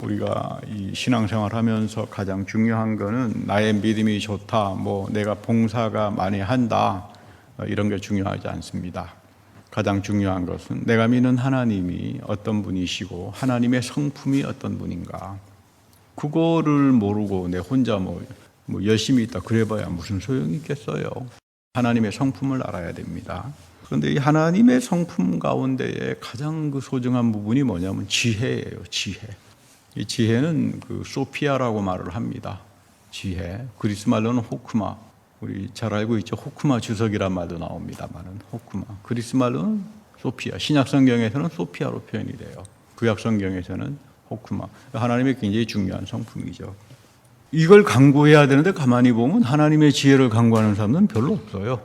우리가 이 신앙생활 하면서 가장 중요한 거는 나의 믿음이 좋다, 내가 봉사가 많이 한다, 이런 게 중요하지 않습니다. 가장 중요한 것은 내가 믿는 하나님이 어떤 분이시고 하나님의 성품이 어떤 분인가. 그거를 모르고 내 혼자 열심히 있다 그래봐야 무슨 소용이 있겠어요. 하나님의 성품을 알아야 됩니다. 그런데 이 하나님의 성품 가운데에 가장 소중한 부분이 뭐냐면 지혜예요. 지혜. 이 지혜는 소피아라고 말을 합니다. 지혜. 그리스 말로는 호크마. 우리 잘 알고 있죠. 호크마 주석이란 말도 나옵니다만은 호크마. 그리스 말로는 소피아. 신약 성경에서는 소피아로 표현이 돼요. 구약 성경에서는 호크마. 하나님의 굉장히 중요한 성품이죠. 이걸 강구해야 되는데 가만히 보면 하나님의 지혜를 강구하는 사람은 별로 없어요.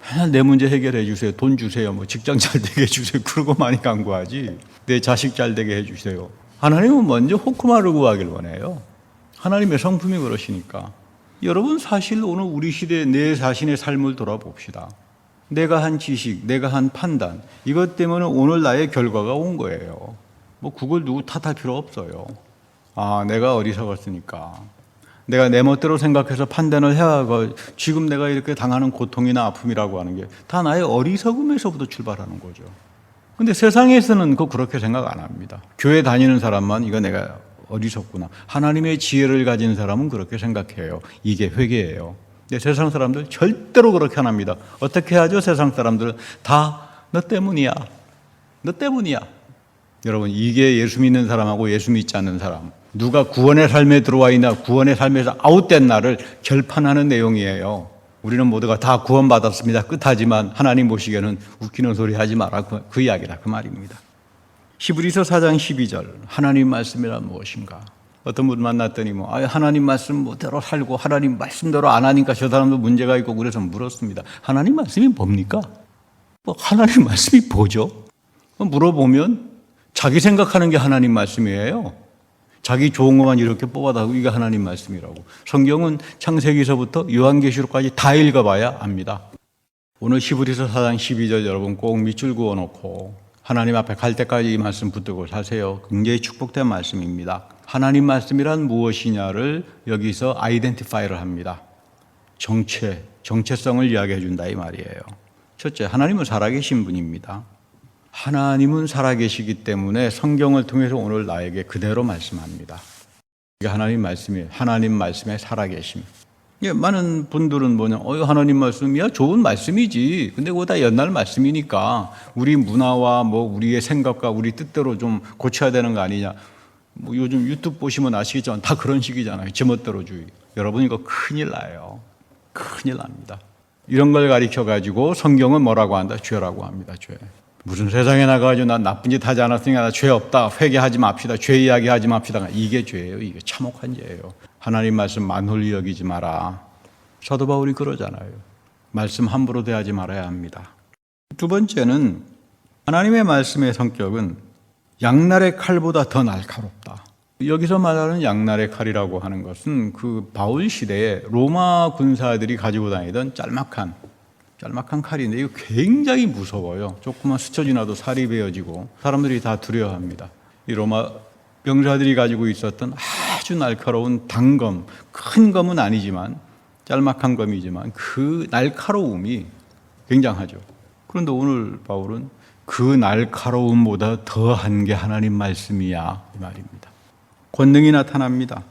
맨날 내 문제 해결해 주세요. 돈 주세요. 직장 잘 되게 해주세요. 그러고 많이 강구하지. 내 자식 잘 되게 해주세요. 하나님은 먼저 호크마를 구하길 원해요. 하나님의 성품이 그러시니까. 여러분, 사실 오늘 우리 시대에 내 자신의 삶을 돌아봅시다. 내가 한 지식, 내가 한 판단, 이것 때문에 오늘 나의 결과가 온 거예요. 그걸 누구 탓할 필요 없어요. 내가 어리석었으니까. 내가 내 멋대로 생각해서 판단을 해야하고 지금 내가 이렇게 당하는 고통이나 아픔이라고 하는 게 다 나의 어리석음에서부터 출발하는 거죠. 근데 세상에서는 그렇게 생각 안 합니다. 교회 다니는 사람만 이거 내가 어리석구나. 하나님의 지혜를 가진 사람은 그렇게 생각해요. 이게 회개예요. 근데 세상 사람들 절대로 그렇게 안 합니다. 어떻게 하죠? 세상 사람들은 다 너 때문이야. 너 때문이야. 여러분, 이게 예수 믿는 사람하고 예수 믿지 않는 사람, 누가 구원의 삶에 들어와 있나 구원의 삶에서 아웃된 나를 결판하는 내용이에요. 우리는 모두가 다 구원받았습니다. 끝하지만 하나님 보시기에는 웃기는 소리 하지 마라. 그 이야기다. 그 말입니다. 히브리서 4장 12절. 하나님 말씀이란 무엇인가? 어떤 분 만났더니 하나님 말씀대로 살고 하나님 말씀대로 안 하니까 저 사람도 문제가 있고 그래서 물었습니다. 하나님 말씀이 뭡니까? 하나님 말씀이 뭐죠? 물어보면 자기 생각하는 게 하나님 말씀이에요. 자기 좋은 것만 이렇게 뽑아다 이게 하나님 말씀이라고. 성경은 창세기서부터 요한계시록까지 다 읽어봐야 압니다. 오늘 히브리서 4장 12절 여러분 꼭 밑줄 그어놓고 하나님 앞에 갈 때까지 이 말씀 붙들고 사세요. 굉장히 축복된 말씀입니다. 하나님 말씀이란 무엇이냐를 여기서 아이덴티파이를 합니다. 정체성을 이야기해 준다 이 말이에요. 첫째, 하나님은 살아계신 분입니다. 하나님은 살아계시기 때문에 성경을 통해서 오늘 나에게 그대로 말씀합니다. 이게 하나님 말씀이에요. 하나님 말씀에 살아계심. 많은 분들은 하나님 말씀이야? 좋은 말씀이지. 근데 그거 다 옛날 말씀이니까 우리 문화와 우리의 생각과 우리 뜻대로 좀 고쳐야 되는 거 아니냐. 요즘 유튜브 보시면 아시겠지만 다 그런 식이잖아요. 제멋대로주의. 여러분 이거 큰일 나요. 큰일 납니다. 이런 걸 가르쳐가지고 성경은 뭐라고 한다? 죄라고 합니다. 죄. 무슨 세상에 나가가지고 난 나쁜 짓 하지 않았으니까 나 죄 없다. 회개하지 맙시다. 죄 이야기하지 맙시다. 이게 죄예요. 이게 참혹한 죄예요. 하나님 말씀 만홀히 여기지 마라. 사도 바울이 그러잖아요. 말씀 함부로 대하지 말아야 합니다. 두 번째는 하나님의 말씀의 성격은 양날의 칼보다 더 날카롭다. 여기서 말하는 양날의 칼이라고 하는 것은 바울 시대에 로마 군사들이 가지고 다니던 짤막한 칼인데 이거 굉장히 무서워요. 조금만 스쳐 지나도 살이 베어지고 사람들이 다 두려워합니다. 이 로마 병사들이 가지고 있었던 아주 날카로운 단검, 큰 검은 아니지만 짤막한 검이지만 그 날카로움이 굉장하죠. 그런데 오늘 바울은 그 날카로움보다 더한 게 하나님 말씀이야 이 말입니다. 권능이 나타납니다.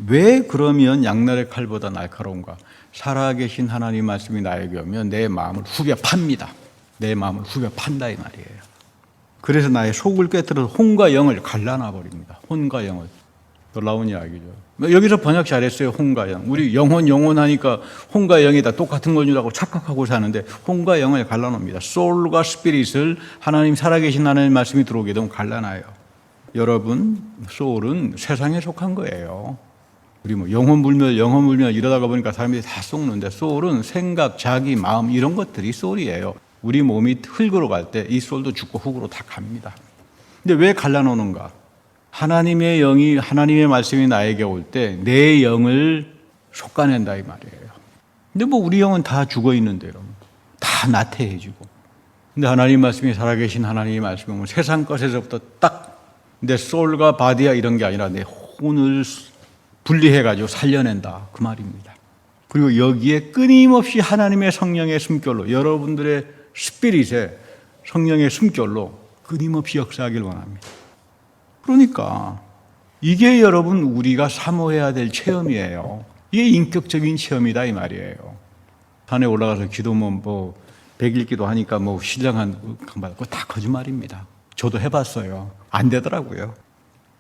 왜 그러면 양날의 칼보다 날카로운가? 살아계신 하나님 말씀이 나에게 오면 내 마음을 후벼 팝니다. 내 마음을 후벼 판다 이 말이에요. 그래서 나의 속을 꿰뚫어 혼과 영을 갈라놔 버립니다. 혼과 영을. 놀라운 이야기죠. 여기서 번역 잘했어요. 혼과 영. 우리 영혼 하니까 혼과 영이 다 똑같은 걸 주라고 착각하고 사는데 혼과 영을 갈라놓습니다. 소울과 스피릿을 하나님 살아계신 하나님 말씀이 들어오게 되면 갈라놔요. 여러분, 소울은 세상에 속한 거예요. 우리 영혼 불멸 이러다가 보니까 사람들이 다 속는데 소울은 생각, 자기, 마음 이런 것들이 소울이에요. 우리 몸이 흙으로 갈 때 이 소울도 죽고 흙으로 다 갑니다. 근데 왜 갈라놓는가? 하나님의 영이 하나님의 말씀이 나에게 올 때 내 영을 솎아낸다 이 말이에요. 근데 우리 영은 다 죽어 있는데 여러분. 다 나태해지고. 근데 하나님 말씀이 살아계신 하나님의 말씀이 오면 세상 것에서부터 딱 내 소울과 바디야 이런 게 아니라 내 혼을 분리해가지고 살려낸다. 그 말입니다. 그리고 여기에 끊임없이 하나님의 성령의 숨결로 여러분들의 스피릿에 성령의 숨결로 끊임없이 역사하길 원합니다. 그러니까 이게 여러분 우리가 사모해야 될 체험이에요. 이게 인격적인 체험이다 이 말이에요. 산에 올라가서 기도면 뭐 100일 기도하니까 뭐 신령한 강받고 다 거짓말입니다. 저도 해봤어요. 안 되더라고요.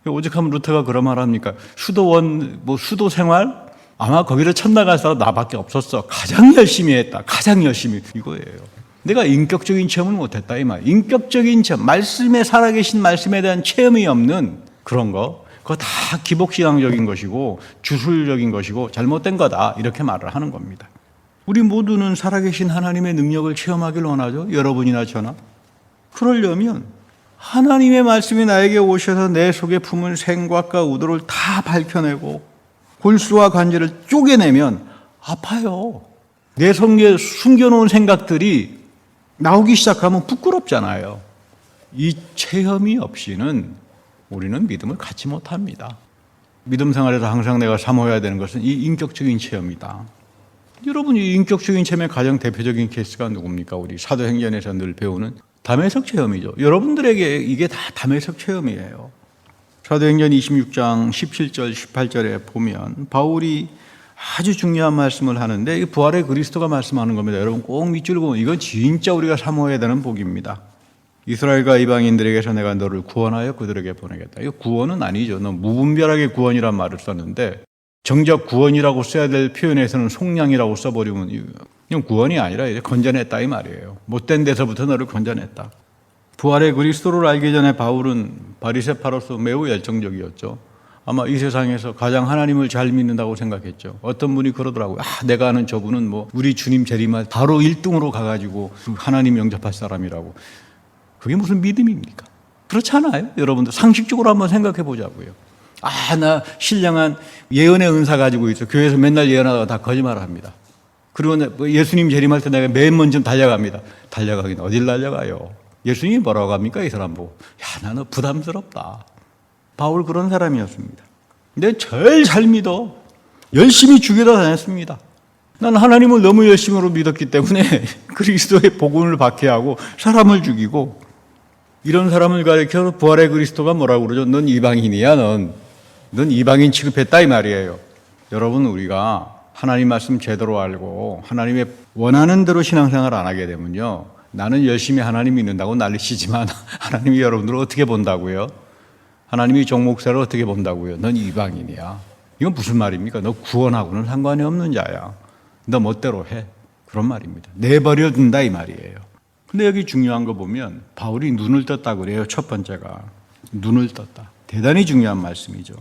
오죽하면 루터가 그런 말 합니까? 수도원 뭐 수도 생활 아마 거기를 첫 나갈 사람 나밖에 없었어. 가장 열심히 했다. 가장 열심히 이거예요. 내가 인격적인 체험을 못했다 이 말. 인격적인 체험, 말씀에 살아계신 말씀에 대한 체험이 없는 그런 거, 그거 다 기복신앙적인 것이고 주술적인 것이고 잘못된 거다 이렇게 말을 하는 겁니다. 우리 모두는 살아계신 하나님의 능력을 체험하길 원하죠. 여러분이나 저나. 그러려면 하나님의 말씀이 나에게 오셔서 내 속에 품은 생각과 의도를 다 밝혀내고 골수와 관절을 쪼개내면 아파요. 내 속에 숨겨놓은 생각들이 나오기 시작하면 부끄럽잖아요. 이 체험이 없이는 우리는 믿음을 갖지 못합니다. 믿음 생활에서 항상 내가 사모해야 되는 것은 이 인격적인 체험이다. 여러분, 이 인격적인 체험의 가장 대표적인 케이스가 누굽니까? 우리 사도행전에서 늘 배우는 담에석 체험이죠. 여러분들에게 이게 다 담에석 체험이에요. 사도행전 26장 17절 18절에 보면 바울이 아주 중요한 말씀을 하는데 이 부활의 그리스도가 말씀하는 겁니다. 여러분 꼭 밑줄 그으면 이건 진짜 우리가 사모해야 되는 복입니다. 이스라엘과 이방인들에게서 내가 너를 구원하여 그들에게 보내겠다. 이거 구원은 아니죠. 너무 무분별하게 구원이란 말을 썼는데 정작 구원이라고 써야 될 표현에서는 속량이라고 써버리면 이건 구원이 아니라 이제 건져냈다 이 말이에요. 못된 데서부터 너를 건져냈다. 부활의 그리스도를 알기 전에 바울은 바리새파로서 매우 열정적이었죠. 아마 이 세상에서 가장 하나님을 잘 믿는다고 생각했죠. 어떤 분이 그러더라고요. 내가 아는 저분은 뭐 우리 주님 재림할 바로 1등으로 가가지고 하나님 영접할 사람이라고. 그게 무슨 믿음입니까? 그렇지 않아요? 여러분들 상식적으로 한번 생각해 보자고요. 나 신령한 예언의 은사 가지고 있어. 교회에서 맨날 예언하다가 다 거짓말을 합니다. 그리고 예수님 재림할 때 내가 맨 먼저 달려갑니다. 달려가긴 어딜 달려가요? 예수님이 뭐라고 합니까? 이 사람 보고. 나는 부담스럽다. 바울 그런 사람이었습니다. 근데 제일 잘 믿어. 열심히 죽이다 다녔습니다. 난 하나님을 너무 열심으로 믿었기 때문에 그리스도의 복음을 박해하고 사람을 죽이고 이런 사람을 가리켜 부활의 그리스도가 뭐라고 그러죠? 넌 이방인이야. 넌 이방인 취급했다 이 말이에요. 여러분 우리가 하나님 말씀 제대로 알고 하나님의 원하는 대로 신앙생활 안 하게 되면요. 나는 열심히 하나님 믿는다고 난리치지만 하나님이 여러분들을 어떻게 본다고요? 하나님이 종 목사를 어떻게 본다고요? 넌 이방인이야. 이건 무슨 말입니까? 너 구원하고는 상관이 없는 자야. 너 멋대로 해. 그런 말입니다. 내버려둔다 이 말이에요. 근데 여기 중요한 거 보면 바울이 눈을 떴다 그래요. 첫 번째가 눈을 떴다. 대단히 중요한 말씀이죠.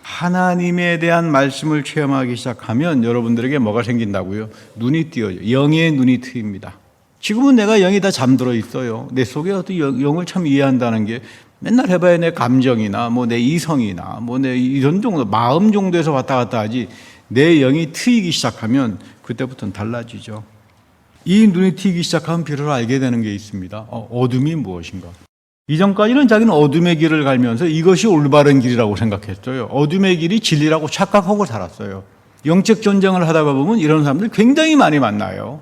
하나님에 대한 말씀을 체험하기 시작하면 여러분들에게 뭐가 생긴다고요? 눈이 띄어요. 영의 눈이 트입니다. 지금은 내가 영이 다 잠들어 있어요. 내 속에 어떤 영을 참 이해한다는 게 맨날 해봐야 내 감정이나 뭐 내 이성이나 뭐 내 이런 정도 마음 정도에서 왔다 갔다 하지 내 영이 트이기 시작하면 그때부터는 달라지죠. 이 눈이 트이기 시작하면 비로소 알게 되는 게 있습니다. 어둠이 무엇인가? 이전까지는 자기는 어둠의 길을 갈면서 이것이 올바른 길이라고 생각했어요. 어둠의 길이 진리라고 착각하고 살았어요. 영적 전쟁을 하다가 보면 이런 사람들 굉장히 많이 만나요.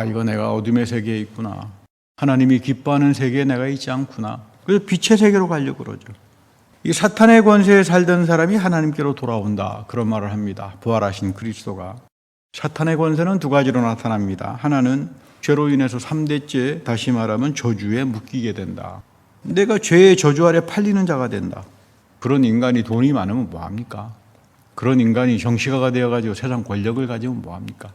이거 내가 어둠의 세계에 있구나. 하나님이 기뻐하는 세계에 내가 있지 않구나. 그래서 빛의 세계로 가려고 그러죠. 이 사탄의 권세에 살던 사람이 하나님께로 돌아온다. 그런 말을 합니다. 부활하신 그리스도가. 사탄의 권세는 두 가지로 나타납니다. 하나는 죄로 인해서 3대째 다시 말하면 저주에 묶이게 된다. 내가 죄의 저주 아래 팔리는 자가 된다. 그런 인간이 돈이 많으면 뭐합니까? 그런 인간이 정치가가 되어가지고 세상 권력을 가지면 뭐합니까?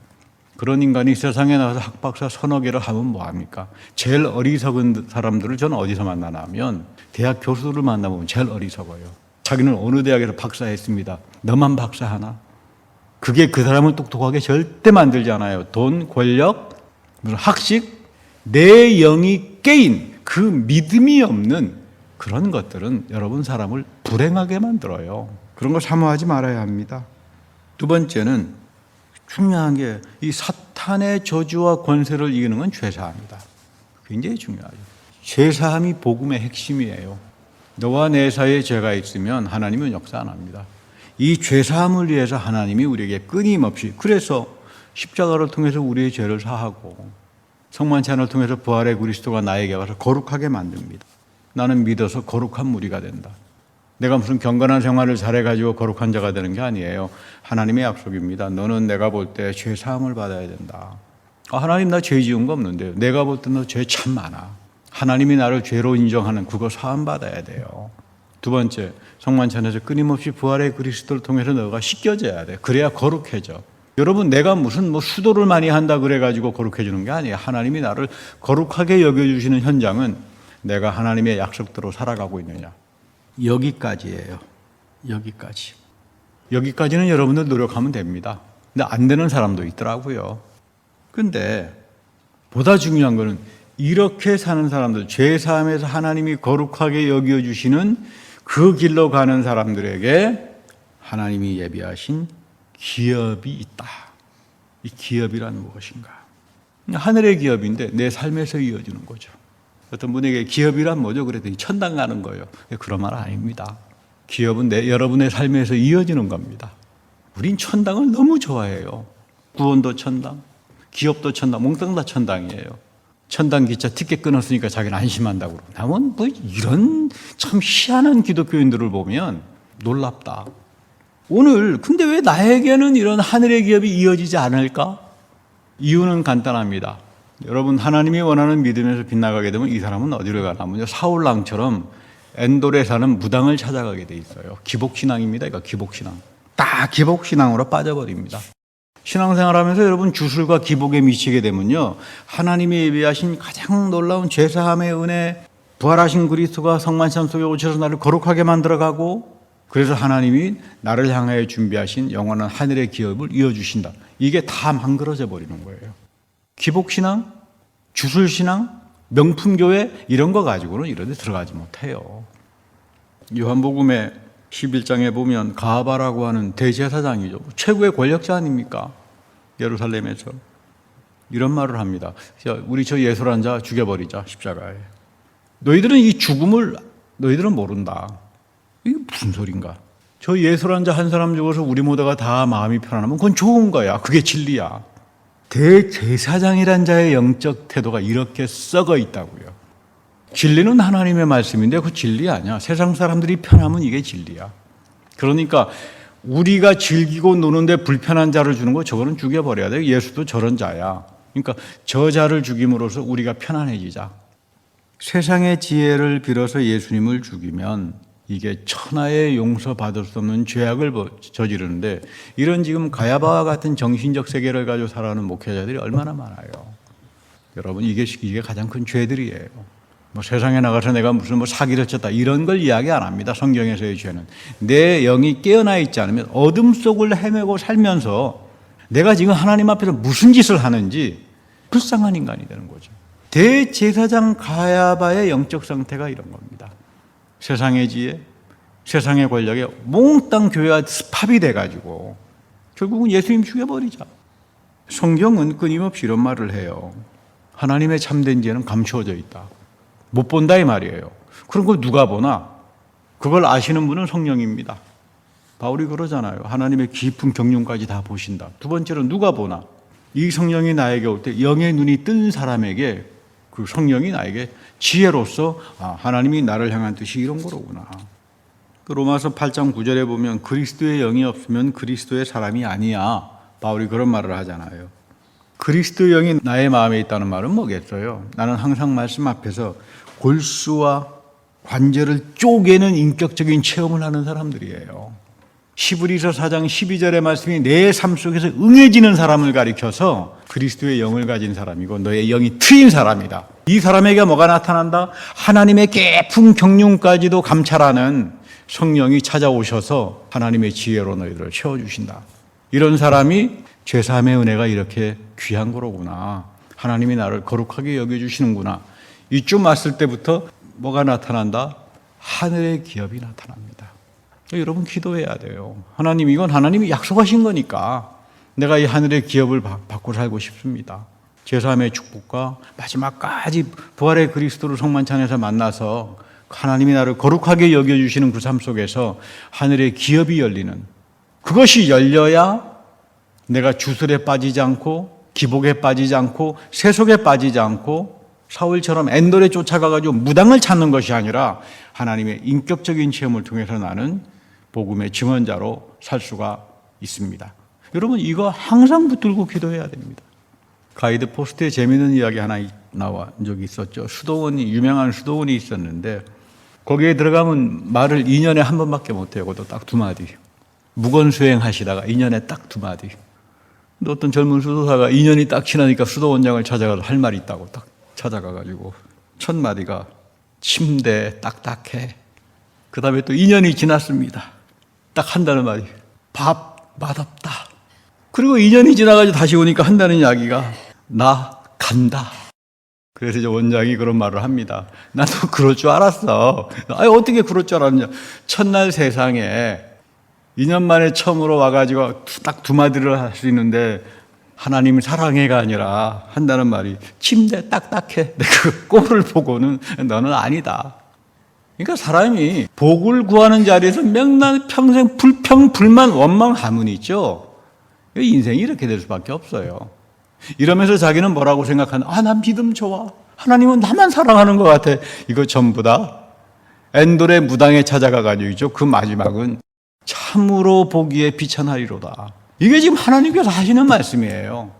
그런 인간이 세상에 나가서 학박사 서너 개를 하면 뭐합니까? 제일 어리석은 사람들을 저는 어디서 만나나 하면 대학 교수를 만나보면 제일 어리석어요. 자기는 어느 대학에서 박사했습니다. 너만 박사하나? 그게 그 사람을 똑똑하게 절대 만들지 않아요. 돈, 권력, 무슨 학식, 내 영이 깨인 그 믿음이 없는 그런 것들은 여러분 사람을 불행하게 만들어요. 그런 거 사모하지 말아야 합니다. 두 번째는 중요한 게 이 사탄의 저주와 권세를 이기는 건 죄사함이다. 굉장히 중요하죠. 죄사함이 복음의 핵심이에요. 너와 내 사이에 죄가 있으면 하나님은 역사 안 합니다. 이 죄사함을 위해서 하나님이 우리에게 끊임없이, 그래서 십자가를 통해서 우리의 죄를 사하고 성만찬을 통해서 부활의 그리스도가 나에게 와서 거룩하게 만듭니다. 나는 믿어서 거룩한 무리가 된다. 내가 무슨 경건한 생활을 잘해가지고 거룩한 자가 되는 게 아니에요. 하나님의 약속입니다. 너는 내가 볼 때 죄사함을 받아야 된다. 하나님, 나 죄 지은 거 없는데요. 내가 볼 때 너 죄 참 많아. 하나님이 나를 죄로 인정하는 그거 사함 받아야 돼요. 두 번째, 성만찬에서 끊임없이 부활의 그리스도를 통해서 너가 씻겨져야 돼. 그래야 거룩해져. 여러분, 내가 무슨 수도를 많이 한다 그래가지고 거룩해지는 게 아니에요. 하나님이 나를 거룩하게 여겨주시는 현장은 내가 하나님의 약속대로 살아가고 있느냐. 여기까지예요. 여기까지. 여기까지는 여러분들 노력하면 됩니다. 근데 안 되는 사람도 있더라고요. 근데 보다 중요한 거는 이렇게 사는 사람들, 죄사함에서 하나님이 거룩하게 여겨주시는 그 길로 가는 사람들에게 하나님이 예비하신 기업이 있다. 이 기업이란 무엇인가? 하늘의 기업인데 내 삶에서 이어지는 거죠. 어떤 분에게 기업이란 뭐죠? 그랬더니 천당 가는 거예요. 그런 말 아닙니다. 기업은 여러분의 삶에서 이어지는 겁니다. 우린 천당을 너무 좋아해요. 구원도 천당, 기업도 천당, 몽땅 다 천당이에요. 천당 기차 티켓 끊었으니까 자기는 안심한다고 그러고. 나는 뭐 이런 참 희한한 기독교인들을 보면 놀랍다. 오늘 근데 왜 나에게는 이런 하늘의 기업이 이어지지 않을까? 이유는 간단합니다. 여러분, 하나님이 원하는 믿음에서 빗나가게 되면 이 사람은 어디를 가냐면요, 사울왕처럼 엔돌에 사는 무당을 찾아가게 돼 있어요. 기복신앙입니다. 이거 기복신앙. 딱 기복신앙으로 빠져버립니다. 신앙생활하면서 여러분 주술과 기복에 미치게 되면요, 하나님이 예비하신 가장 놀라운 죄사함의 은혜, 부활하신 그리스도가 성만찬 속에 오셔서 나를 거룩하게 만들어가고, 그래서 하나님이 나를 향하여 준비하신 영원한 하늘의 기업을 이어주신다. 이게 다 망그러져 버리는 거예요. 기복신앙, 주술신앙, 명품교회 이런 거 가지고는 이런 데 들어가지 못해요. 요한복음의 11장에 보면 가바라고 하는 대제사장이죠. 최고의 권력자 아닙니까? 예루살렘에서. 이런 말을 합니다. 우리 저 예술한 자 죽여버리자, 십자가에. 너희들은 이 죽음을 너희들은 모른다. 이게 무슨 소린가? 저 예술한 자 한 사람 죽어서 우리 모두가 다 마음이 편안하면 그건 좋은 거야. 그게 진리야. 대제사장이란 자의 영적 태도가 이렇게 썩어 있다고요. 진리는 하나님의 말씀인데 그 진리 아니야. 세상 사람들이 편하면 이게 진리야. 그러니까 우리가 즐기고 노는데 불편한 자를 주는 거, 저거는 죽여버려야 돼. 예수도 저런 자야. 그러니까 저 자를 죽임으로써 우리가 편안해지자. 세상의 지혜를 빌어서 예수님을 죽이면 이게 천하에 용서받을 수 없는 죄악을 저지르는데, 이런 지금 가야바와 같은 정신적 세계를 가지고 살아가는 목회자들이 얼마나 많아요. 여러분, 이게 가장 큰 죄들이에요. 세상에 나가서 내가 무슨 사기를 쳤다 이런 걸 이야기 안 합니다. 성경에서의 죄는 내 영이 깨어나 있지 않으면 어둠 속을 헤매고 살면서 내가 지금 하나님 앞에서 무슨 짓을 하는지 불쌍한 인간이 되는 거죠. 대제사장 가야바의 영적 상태가 이런 겁니다. 세상의 지혜, 세상의 권력에 몽땅 교회와 스팝이 돼가지고 결국은 예수님 죽여버리자. 성경은 끊임없이 이런 말을 해요. 하나님의 참된 지혜는 감추어져 있다. 못 본다 이 말이에요. 그런 걸 누가 보나? 그걸 아시는 분은 성령입니다. 바울이 그러잖아요. 하나님의 깊은 경륜까지 다 보신다. 두 번째로 누가 보나? 이 성령이 나에게 올 때 영의 눈이 뜬 사람에게 그 성령이 나에게 지혜로서 하나님이 나를 향한 뜻이 이런 거로구나. 로마서 8장 9절에 보면 그리스도의 영이 없으면 그리스도의 사람이 아니야. 바울이 그런 말을 하잖아요. 그리스도의 영이 나의 마음에 있다는 말은 뭐겠어요? 나는 항상 말씀 앞에서 골수와 관절을 쪼개는 인격적인 체험을 하는 사람들이에요. 히브리서 4장 12절의 말씀이 내 삶 속에서 응해지는 사람을 가리켜서 그리스도의 영을 가진 사람이고 너의 영이 트인 사람이다. 이 사람에게 뭐가 나타난다? 하나님의 깊은 경륜까지도 감찰하는 성령이 찾아오셔서 하나님의 지혜로 너희들을 채워주신다. 이런 사람이 죄사함의 은혜가 이렇게 귀한 거로구나. 하나님이 나를 거룩하게 여겨주시는구나. 이쯤 왔을 때부터 뭐가 나타난다? 하늘의 기업이 나타납니다. 여러분 기도해야 돼요. 하나님, 이건 하나님이 약속하신 거니까 내가 이 하늘의 기업을 받고 살고 싶습니다. 제사함의 축복과 마지막까지 부활의 그리스도를 성만찬에서 만나서 하나님이 나를 거룩하게 여겨주시는 그 삶 속에서 하늘의 기업이 열리는, 그것이 열려야 내가 주술에 빠지지 않고 기복에 빠지지 않고 세속에 빠지지 않고 사울처럼 엔돌에 쫓아가가지고 무당을 찾는 것이 아니라 하나님의 인격적인 체험을 통해서 나는 복음의 증언자로 살 수가 있습니다. 여러분, 이거 항상 붙들고 기도해야 됩니다. 가이드 포스트에 재미있는 이야기 하나 나온 적이 있었죠. 유명한 수도원이 있었는데 거기에 들어가면 말을 2년에 한 번밖에 못해요. 그것도 딱 2마디. 무건수행 하시다가 2년에 딱 2마디. 근데 어떤 젊은 수도사가 2년이 딱 지나니까 수도원장을 찾아가서 할 말이 있다고 딱 찾아가가지고 첫 마디가 침대 딱딱해. 그 다음에 또 2년이 지났습니다. 딱 한다는 말이 밥 맛없다. 그리고 2년이 지나가지고 다시 오니까 한다는 이야기가 나 간다. 그래서 이제 원장이 그런 말을 합니다. 나도 그럴 줄 알았어. 어떻게 그럴 줄 알았냐. 첫날 세상에 2년 만에 처음으로 와가지고 딱 2마디를 할 수 있는데 하나님 사랑해가 아니라 한다는 말이 침대 딱딱해. 그 꼴을 보고는 너는 아니다. 그러니까 사람이 복을 구하는 자리에서 맨날 평생 불평, 불만, 원망, 하문이 있죠. 인생이 이렇게 될 수밖에 없어요. 이러면서 자기는 뭐라고 생각하나? 난 믿음 좋아. 하나님은 나만 사랑하는 것 같아. 이거 전부 다 엔돌의 무당에 찾아가가지고 있죠. 그 마지막은 참으로 보기에 비천하리로다. 이게 지금 하나님께서 하시는 말씀이에요.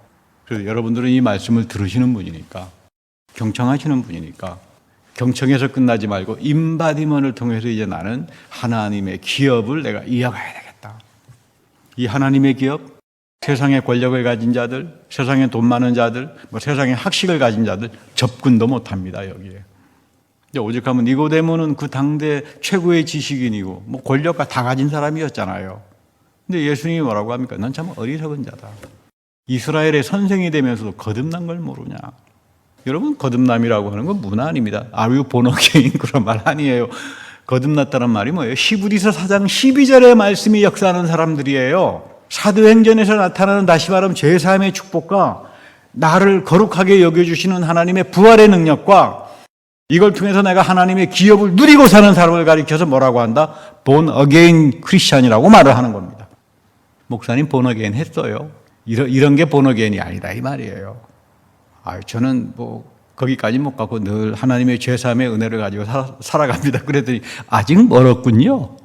그래서 여러분들은 이 말씀을 들으시는 분이니까, 경청하시는 분이니까 경청에서 끝나지 말고 임바디먼을 통해서 이제 나는 하나님의 기업을 내가 이어가야 되겠다. 이 하나님의 기업, 세상의 권력을 가진 자들, 세상에 돈 많은 자들, 세상에 학식을 가진 자들 접근도 못합니다. 여기에. 오직하면 니고데모는 그 당대 최고의 지식인이고 권력과 다 가진 사람이었잖아요. 근데 예수님이 뭐라고 합니까? 넌 참 어리석은 자다. 이스라엘의 선생이 되면서도 거듭난 걸 모르냐. 여러분, 거듭남이라고 하는 건 문화 아닙니다. Are you born again? 그런 말 아니에요. 거듭났다는 말이 뭐예요? 히브리서 4장 12절의 말씀이 역사하는 사람들이에요. 사도행전에서 나타나는, 다시 말하면 제3의 축복과 나를 거룩하게 여겨주시는 하나님의 부활의 능력과 이걸 통해서 내가 하나님의 기업을 누리고 사는 사람을 가리켜서 뭐라고 한다? born again 크리스찬이라고 말을 하는 겁니다. 목사님 born again 했어요. 이런 게 born again이 아니다 이 말이에요. 저는 거기까지 못 가고 늘 하나님의 제3의 은혜를 가지고 살아갑니다. 그랬더니 아직 멀었군요.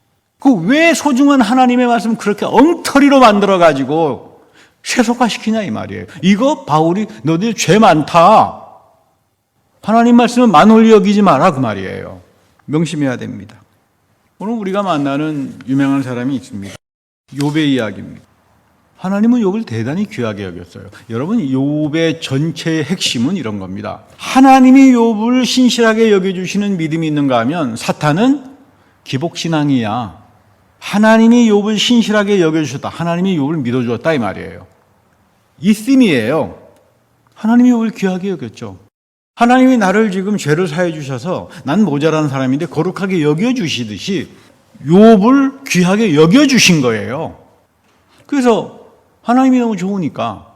왜 소중한 하나님의 말씀 그렇게 엉터리로 만들어가지고 세속화시키냐 이 말이에요. 이거 바울이 너들 죄 많다. 하나님 말씀은 만홀히 여기지 마라 그 말이에요. 명심해야 됩니다. 오늘 우리가 만나는 유명한 사람이 있습니다. 욥의 이야기입니다. 하나님은 욥을 대단히 귀하게 여겼어요. 여러분, 욥의 전체의 핵심은 이런 겁니다. 하나님이 욥을 신실하게 여겨주시는 믿음이 있는가 하면 사탄은 기복신앙이야. 하나님이 욥을 신실하게 여겨주셨다. 하나님이 욥을 믿어주었다 이 말이에요. 이 씀이에요. 하나님이 욥을 귀하게 여겼죠. 하나님이 나를 지금 죄를 사해 주셔서 난 모자란 사람인데 거룩하게 여겨주시듯이 욥을 귀하게 여겨주신 거예요. 그래서 하나님이 너무 좋으니까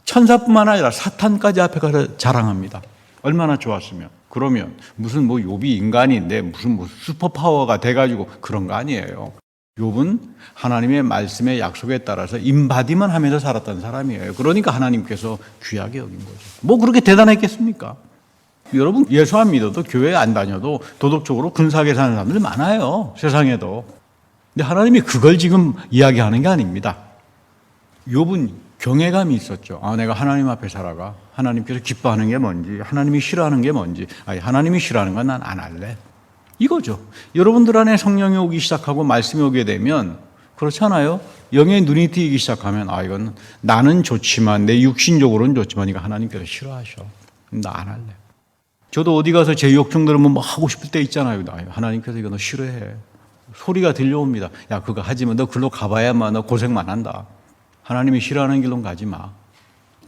천사뿐만 아니라 사탄까지 앞에 가서 자랑합니다. 얼마나 좋았으면. 그러면 무슨 욥이 인간인데 무슨 슈퍼파워가 돼가지고 그런 거 아니에요. 욥은 하나님의 말씀의 약속에 따라서 임바디만 하면서 살았던 사람이에요. 그러니까 하나님께서 귀하게 여긴 거죠. 그렇게 대단했겠습니까? 여러분, 예수 안 믿어도 교회 안 다녀도 도덕적으로 근사하게 사는 사람들 많아요. 세상에도. 근데 하나님이 그걸 지금 이야기하는 게 아닙니다. 욥은 경외감이 있었죠. 내가 하나님 앞에 살아가. 하나님께서 기뻐하는 게 뭔지, 하나님이 싫어하는 게 뭔지. 하나님이 싫어하는 건 난 안 할래. 이거죠. 여러분들 안에 성령이 오기 시작하고 말씀이 오게 되면 그렇잖아요. 영의 눈이 띄기 시작하면 이건 나는 좋지만 내 육신적으로는 좋지만 이거 하나님께서 싫어하셔. 나 안 할래. 저도 어디 가서 제 욕정 들으면 하고 싶을 때 있잖아요. 하나님께서 이거 너 싫어해. 소리가 들려옵니다. 야, 그거 하지 마. 너 글로 가봐야만 너 고생만 한다. 하나님이 싫어하는 길로 가지 마.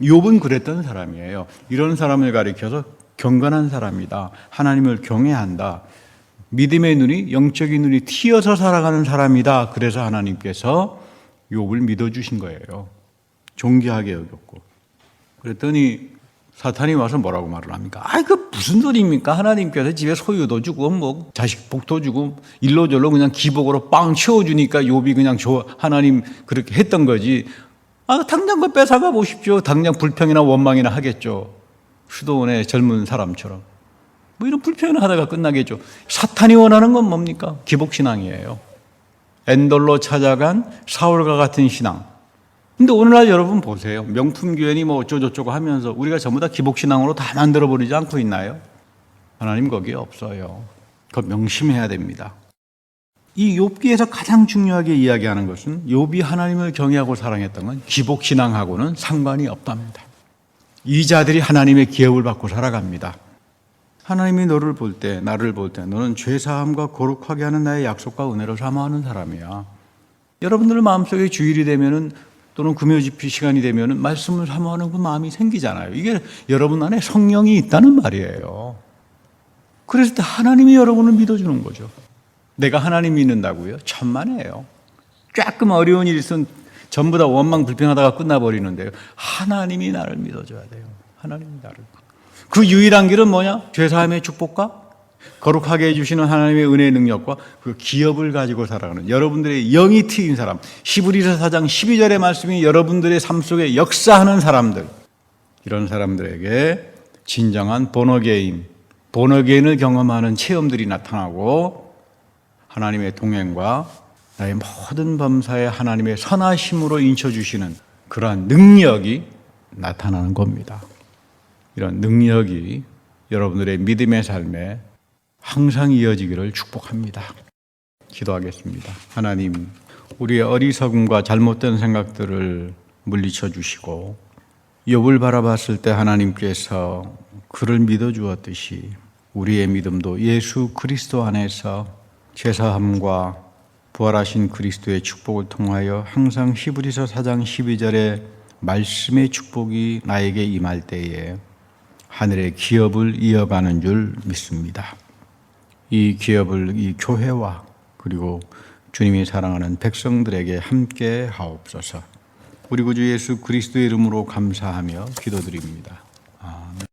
욥은 그랬던 사람이에요. 이런 사람을 가리켜서 경건한 사람이다. 하나님을 경외한다. 믿음의 눈이, 영적인 눈이 튀어서 살아가는 사람이다. 그래서 하나님께서 욥을 믿어주신 거예요. 존귀하게 여겼고. 그랬더니 사탄이 와서 뭐라고 말을 합니까? 아이, 그 무슨 소리입니까? 하나님께서 집에 소유도 주고, 뭐, 자식 복도 주고, 일로저로 그냥 기복으로 빵 채워주니까 욥이 그냥 하나님 그렇게 했던 거지. 아, 당장 그 뺏어가 보십시오. 당장 불평이나 원망이나 하겠죠. 수도원의 젊은 사람처럼. 뭐 이런 불평을 하다가 끝나겠죠. 사탄이 원하는 건 뭡니까? 기복신앙이에요. 엔돌로 찾아간 사울과 같은 신앙. 근데 오늘날 여러분 보세요. 명품교회니 뭐 어쩌고저쩌고 하면서 우리가 전부 다 기복신앙으로 다 만들어버리지 않고 있나요? 하나님 거기에 없어요. 그거 명심해야 됩니다. 이 욥기에서 가장 중요하게 이야기하는 것은 욥이 하나님을 경외하고 사랑했던 건 기복신앙하고는 상관이 없답니다. 이 자들이 하나님의 기업을 받고 살아갑니다. 하나님이 너를 볼 때, 나를 볼 때 너는 죄사함과 거룩하게 하는 나의 약속과 은혜로 사모하는 사람이야. 여러분들 마음속에 주일이 되면은 또는 금요집회 시간이 되면은 말씀을 사모하는 그 마음이 생기잖아요. 이게 여러분 안에 성령이 있다는 말이에요. 그래서 하나님이 여러분을 믿어주는 거죠. 내가 하나님 믿는다고요? 천만에요. 조금 어려운 일이 있으면 전부 다 원망 불평하다가 끝나버리는데요. 하나님이 나를 믿어줘야 돼요. 하나님이 나를. 그 유일한 길은 뭐냐? 죄사함의 축복과 거룩하게 해주시는 하나님의 은혜의 능력과 그 기업을 가지고 살아가는 여러분들의 영이 트인 사람. 히브리서 4장 12절의 말씀이 여러분들의 삶 속에 역사하는 사람들. 이런 사람들에게 진정한 본어게인을 경험하는 체험들이 나타나고 하나님의 동행과 나의 모든 범사에 하나님의 선하심으로 인쳐주시는 그러한 능력이 나타나는 겁니다. 이런 능력이 여러분들의 믿음의 삶에 항상 이어지기를 축복합니다. 기도하겠습니다. 하나님, 우리의 어리석음과 잘못된 생각들을 물리쳐 주시고 욥을 바라봤을 때 하나님께서 그를 믿어주었듯이 우리의 믿음도 예수 그리스도 안에서 죄사함과 부활하신 그리스도의 축복을 통하여 항상 히브리서 4장 12절의 말씀의 축복이 나에게 임할 때에 하늘의 기업을 이어가는 줄 믿습니다. 이 기업을 이 교회와 그리고 주님이 사랑하는 백성들에게 함께 하옵소서. 우리 구주 예수 그리스도의 이름으로 감사하며 기도드립니다. 아멘.